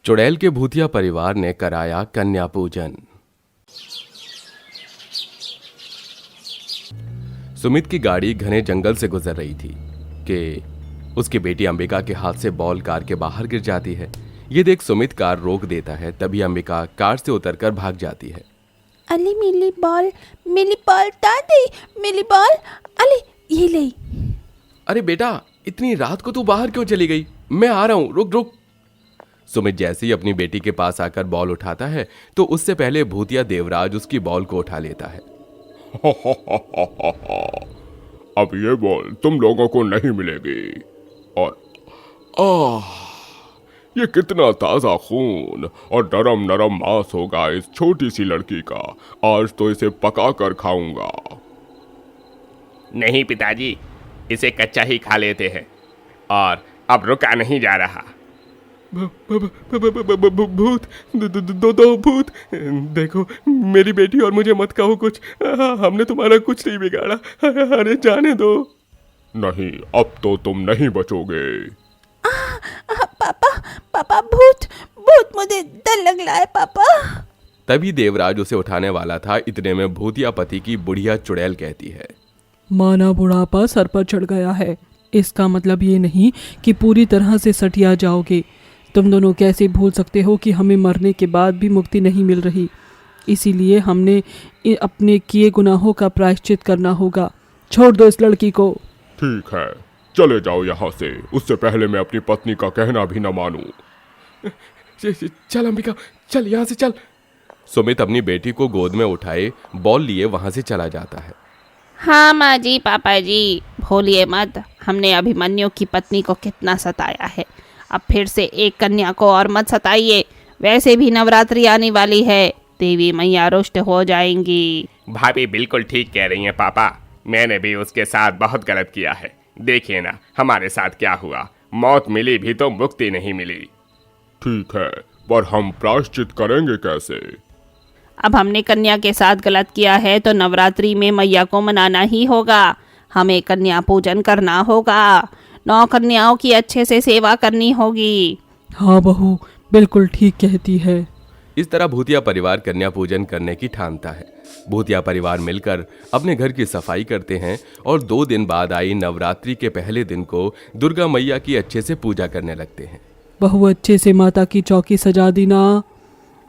चुड़ैल के भूतिया परिवार ने कराया कन्या पूजन। सुमित की गाड़ी घने जंगल से गुजर रही थी कि उसकी बेटी अंबिका के हाथ से बॉल कार के बाहर गिर जाती है। ये देख सुमित कार रोक देता है। तभी अंबिका कार से उतरकर भाग जाती है। अली मिली बॉल दादी, मिली बॉल, अली ये ले। अरे बेटा, इतनी रात को तू बाहर क्यों चली गई? मैं आ रहा हूं, रुक रुक। सुमित जैसे ही अपनी बेटी के पास आकर बॉल उठाता है तो उससे पहले भूतिया देवराज उसकी बॉल को उठा लेता है। अब ये बॉल तुम लोगों को नहीं मिलेगी। और ये कितना ताजा खून और नरम नरम मांस होगा इस छोटी सी लड़की का। आज तो इसे पका कर खाऊंगा। नहीं पिताजी, इसे कच्चा ही खा लेते हैं और अब रुका नहीं जा रहा। भूत, दो भूत, देखो मेरी बेटी और मुझे मत कहो कुछ। हमने तुम्हारा कुछ नहीं बिगाड़ा। अरे जाने दो। नहीं, अब तो तुम नहीं बचोगे। पापा भूत मुझे डर लग रहा है पापा। तभी देवराज उसे उठाने वाला था। इतने में भूतिया पति की बुढ़िया चुड़ैल कहती है, माना बुढ़ापा सर पर चढ़ गया है। इसका मतलब ये नहीं कि पूरी तरह से सठिया जाओगे। तुम दोनों कैसे भूल सकते हो कि हमें मरने के बाद भी मुक्ति नहीं मिल रही। इसीलिए हमने अपने किए गुनाहों का प्रायश्चित करना होगा। छोड़ दो इस लड़की को। ठीक है, चले जाओ यहाँ से। उससे पहले मैं अपनी पत्नी का कहना भी न मानूं। चल अंबिका, चल यहाँ से चल। सुमित अपनी बेटी को गोद में उठाए बॉल लिए वहां से चला जाता है। हाँ माँ जी, पापा जी, भूलिए मत हमने अभिमन्यु की पत्नी को कितना सताया है। अब फिर से एक कन्या को और मत सताइए। वैसे भी नवरात्रि आने वाली है, देवी मैया रुष्ट हो जाएंगी। भाभी बिल्कुल ठीक कह रही हैं पापा। मैंने भी उसके साथ बहुत गलत किया है। देखिए ना हमारे साथ क्या हुआ। मौत मिली भी तो मुक्ति नहीं मिली। ठीक है, पर हम प्रायश्चित करेंगे कैसे? अब हमने कन्या के साथ गलत किया है तो नवरात्रि में मैया को मनाना ही होगा। हमें कन्या पूजन करना होगा। 9 कन्याओं की अच्छे से सेवा करनी होगी। हाँ बहू, बिल्कुल ठीक कहती है। इस तरह भूतिया परिवार कन्या पूजन करने की ठानता है। भूतिया परिवार मिलकर अपने घर की सफाई करते हैं और 2 दिन बाद आई नवरात्रि के पहले दिन को दुर्गा मैया की अच्छे से पूजा करने लगते हैं। बहू, अच्छे से माता की चौकी सजा दी ना?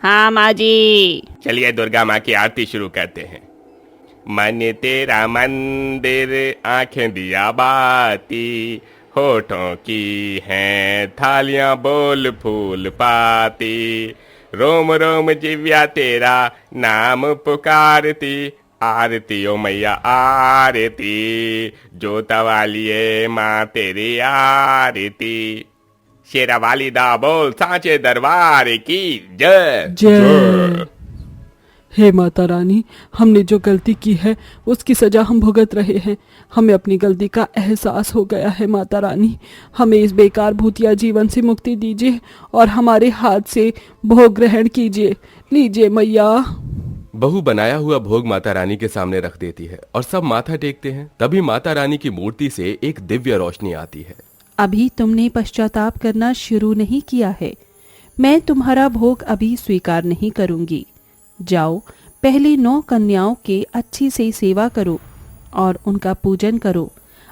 हाँ माँ जी। चलिए दुर्गा माँ की आरती शुरू करते हैं। मन तेरा मंदिर, आंखें दिया बाती, होठों की हैं थालियां बोल फूल पाती, रोम रोम जिव्या तेरा नाम पुकारती, आरती ओ मैया आरती, जोता वालिए माँ तेरी आरती, शेरा वाली दा बोल सांचे दरबार की जय। जय। हे माता रानी, हमने जो गलती की है उसकी सजा हम भुगत रहे हैं। हमें अपनी गलती का एहसास हो गया है। माता रानी, हमें इस बेकार भूतिया जीवन से मुक्ति दीजिए और हमारे हाथ से भोग ग्रहण कीजिए। लीजिए मैया। बहू बनाया हुआ भोग माता रानी के सामने रख देती है और सब माथा टेकते हैं। तभी माता रानी की मूर्ति से एक दिव्य रोशनी आती है। अभी तुमने पश्चाताप करना शुरू नहीं किया है। मैं तुम्हारा भोग अभी स्वीकार नहीं करूंगी। जाओ, पहले 9 कन्याओं के अच्छी से सेवा करो और उनका पूजन करो।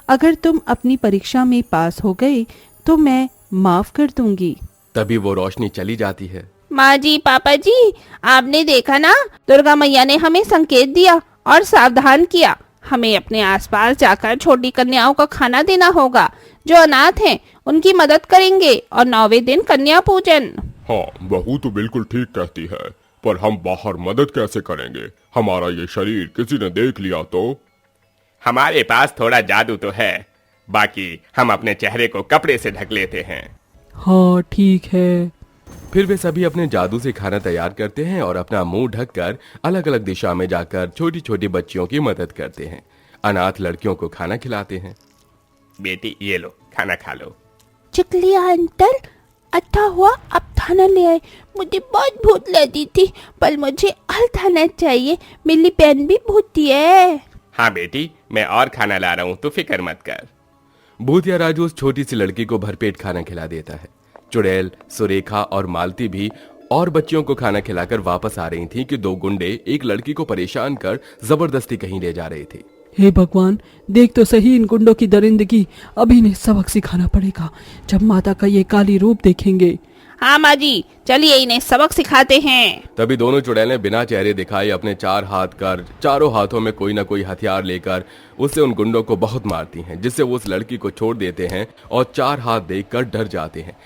अगर तुम अपनी परीक्षा में पास हो गए तो मैं माफ कर दूंगी। तभी वो रोशनी चली जाती है। माँ जी, पापा जी, आपने देखा ना, दुर्गा मैया ने हमें संकेत दिया और सावधान किया। हमें अपने आसपास जाकर छोटी कन्याओं को खाना देना होगा। जो अनाथ हैं उनकी मदद करेंगे और 9वें दिन कन्या पूजन। हाँ, बहू तो बिल्कुल ठीक कहती है, पर हम बाहर मदद कैसे करेंगे? हमारा ये शरीर किसी ने देख लिया तो? हमारे पास थोड़ा जादू तो है, बाकी हम अपने चेहरे को कपड़े से ढक लेते हैं। हाँ ठीक है। फिर वे सभी अपने जादू से खाना तैयार करते हैं और अपना मुंह ढककर अलग अलग दिशा में जाकर छोटी छोटी बच्चियों की मदद करते हैं। अनाथ लड़कियों को खाना खिलाते हैं। बेटी ये लो, खाना खा लो। चिकलिया अंकल, अच्छा हुआ अब खाना ले आए। मुझे बहुत भूख लगी थी, पर मुझे और खाना चाहिए। मेरी बहन भी भूखी है। हाँ बेटी, मैं और खाना ला रहा हूँ, तू फिक्र मत कर। भूतिया राजू उस छोटी सी लड़की को भरपेट खाना खिला देता है। चुड़ैल, सुरेखा और मालती भी और बच्चियों को खाना खिलाकर वापस आ रही थीं कि दो गुंडे एक लड़की को परेशान कर जबरदस्ती कहीं ले जा रहे थे। हे भगवान, देख तो सही इन गुंडों की दरिंदगी। अभी इन्हें सबक सिखाना पड़ेगा। जब माता का ये काली रूप देखेंगे। हाँ माँ जी, चलिए इन्हें सबक सिखाते हैं। तभी दोनों चुड़ैलें बिना चेहरे दिखाए अपने चार हाथ कर चारों हाथों में कोई ना कोई हथियार लेकर उससे उन गुंडों को बहुत मारती हैं, जिससे वो उस लड़की को छोड़ देते हैं और चार हाथ देखकर डर जाते हैं।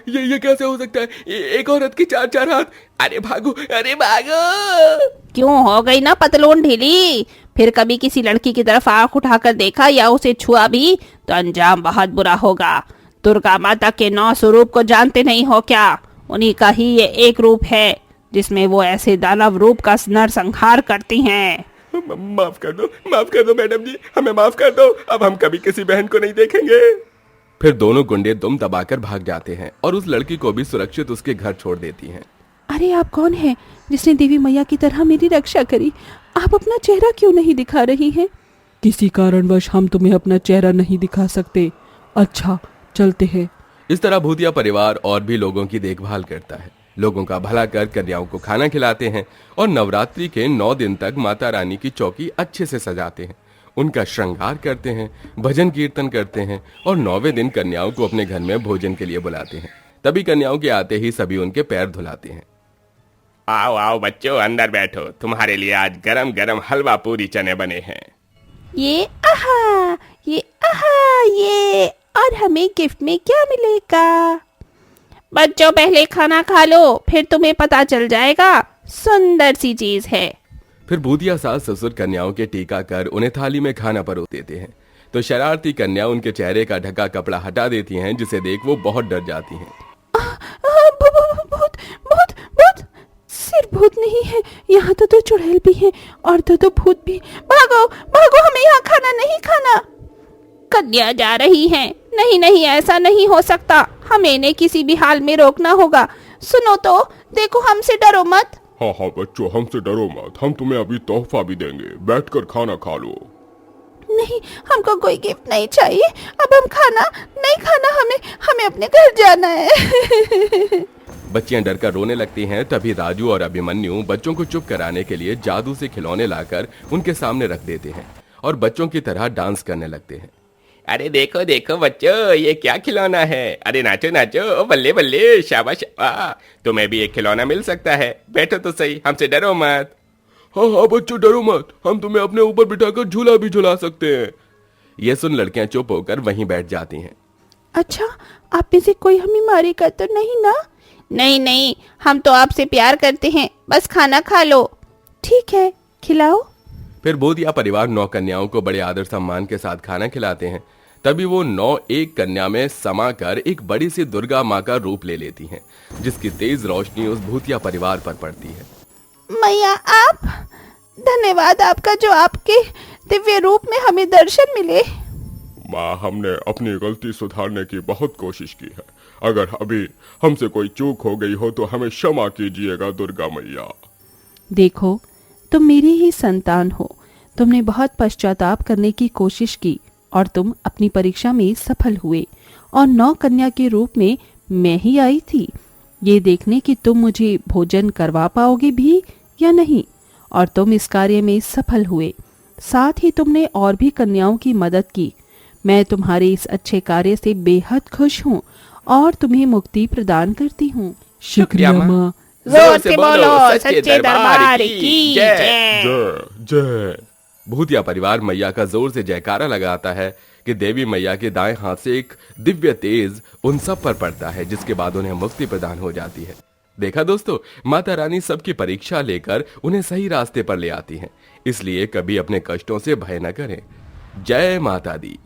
ये कैसे हो सकता है? एक औरत के चार चार हाथ! अरे भागो, अरे भागो! क्यों हो गई ना पतलून ढीली? फिर कभी किसी लड़की की तरफ आंख उठाकर देखा या उसे छुआ भी तो अंजाम बहुत बुरा होगा। दुर्गा माता के 9 स्वरूप को जानते नहीं हो क्या? उन्हीं का ही ये एक रूप है जिसमें वो ऐसे दानव रूप का नरसंहार करती हैं। माफ कर दो मैडम जी, हमें माफ कर दो। अब हम कभी किसी बहन को नहीं देखेंगे। फिर दोनों गुंडे दुम दबाकर भाग जाते हैं और उस लड़की को भी सुरक्षित उसके घर छोड़ देती हैं। अरे आप कौन हैं जिसने देवी मैया की तरह मेरी रक्षा करी? आप अपना चेहरा क्यों नहीं दिखा रही हैं? किसी कारणवश हम तुम्हें अपना चेहरा नहीं दिखा सकते। अच्छा, चलते हैं। इस तरह भूतिया परिवार और भी लोगों की देखभाल करता है, लोगों का भला कर कन्याओं को खाना खिलाते हैं और नवरात्रि के 9 दिन तक माता रानी की चौकी अच्छे से सजाते हैं, उनका श्रृंगार करते हैं, भजन कीर्तन करते हैं और 9वें दिन कन्याओं को अपने घर में भोजन के लिए बुलाते हैं। तभी कन्याओं के आते ही सभी उनके पैर धुलाते हैं। आओ आओ बच्चों, अंदर बैठो। तुम्हारे लिए आज गरम गरम हलवा पूरी चने बने हैं। ये और हमें गिफ्ट में क्या मिलेगा? बच्चों पहले खाना खा लो, फिर तुम्हें पता चल जाएगा। सुंदर सी चीज है। फिर भूतिया सास ससुर कन्याओं के टीका कर उन्हें थाली में खाना परोस देते हैं, तो शरारती कन्या उनके चेहरे का ढका कपड़ा हटा देती हैं, जिसे देख वो बहुत डर जाती हैं। भूत सिर्फ भूत नहीं है, यहाँ तो चुड़ैल भी है और तो भूत भी। भागो, हमें यहाँ खाना नहीं खाना। कन्या जा रही हैं। नहीं, ऐसा नहीं हो सकता। हमें इन्हें किसी भी हाल में रोकना होगा। सुनो तो, देखो, हमसे डरो मत। हाँ बच्चों, हमसे डरो मत। हम तुम्हें अभी तोहफा भी देंगे, बैठकर खाना खा लो। नहीं, हमको कोई गिफ्ट नहीं चाहिए। अब हम खाना नहीं खाना, हमें अपने घर जाना है। बच्चियां डरकर रोने लगती हैं। तभी राजू और अभिमन्यु बच्चों को चुप कराने के लिए जादू से खिलौने लाकर उनके सामने रख देते हैं और बच्चों की तरह डांस करने लगते हैं। अरे देखो देखो बच्चों, ये क्या खिलौना है। अरे नाचो नाचो, बल्ले बल्ले, शाबाश। तुम्हें भी एक खिलौना मिल सकता है। बैठो तो सही, हमसे डरो मत। हाँ बच्चों, डरो मत। हम तुम्हें अपने ऊपर बिठाकर झूला भी झुला सकते हैं। ये सुन लड़कियां चुप होकर वहीं बैठ जाती हैं। अच्छा, आप में से कोई हमें मारेगा तो नहीं ना? नहीं, हम तो आपसे प्यार करते हैं। बस खाना खा लो। ठीक है, खिलाओ। फिर भूतिया परिवार 9 कन्याओं को बड़े आदर सम्मान के साथ खाना खिलाते हैं। तभी वो 9 एक कन्या में समाकर एक बड़ी सी दुर्गा माँ का रूप ले लेती हैं, जिसकी तेज रोशनी उस भूतिया परिवार पर पड़ती है। मैया, आप धन्यवाद आपका, जो आपके दिव्य रूप में हमें दर्शन मिले। माँ, हमने अपनी गलती सुधारने की बहुत कोशिश की है। अगर अभी हमसे कोई चूक हो गई हो तो हमें क्षमा कीजिएगा दुर्गा मैया। देखो, तुम मेरी ही संतान हो। तुमने बहुत पश्चाताप करने की कोशिश की और तुम अपनी परीक्षा में सफल हुए और 9 कन्या के रूप में मैं ही आई थी, ये देखने कि तुम मुझे भोजन करवा पाओगे भी या नहीं। और तुम इस कार्य में सफल हुए। साथ ही तुमने और भी कन्याओं की मदद की। मैं तुम्हारे इस अच्छे कार्य से बेहद खुश हूँ और तुम्हें मुक्ति प्रदान करती हूँ। शुक्रिया माँ। जोर से बोलो, सच्चे दरबार की जय। जय जय। भूतिया परिवार मैया का जोर से जयकारा लगाता है कि देवी मैया के दाएं हाथ से एक दिव्य तेज उन सब पर पड़ता है, जिसके बाद उन्हें मुक्ति प्रदान हो जाती है। देखा दोस्तों, माता रानी सबकी परीक्षा लेकर उन्हें सही रास्ते पर ले आती हैं। इसलिए कभी अपने कष्टों से भय न करें। जय माता दी।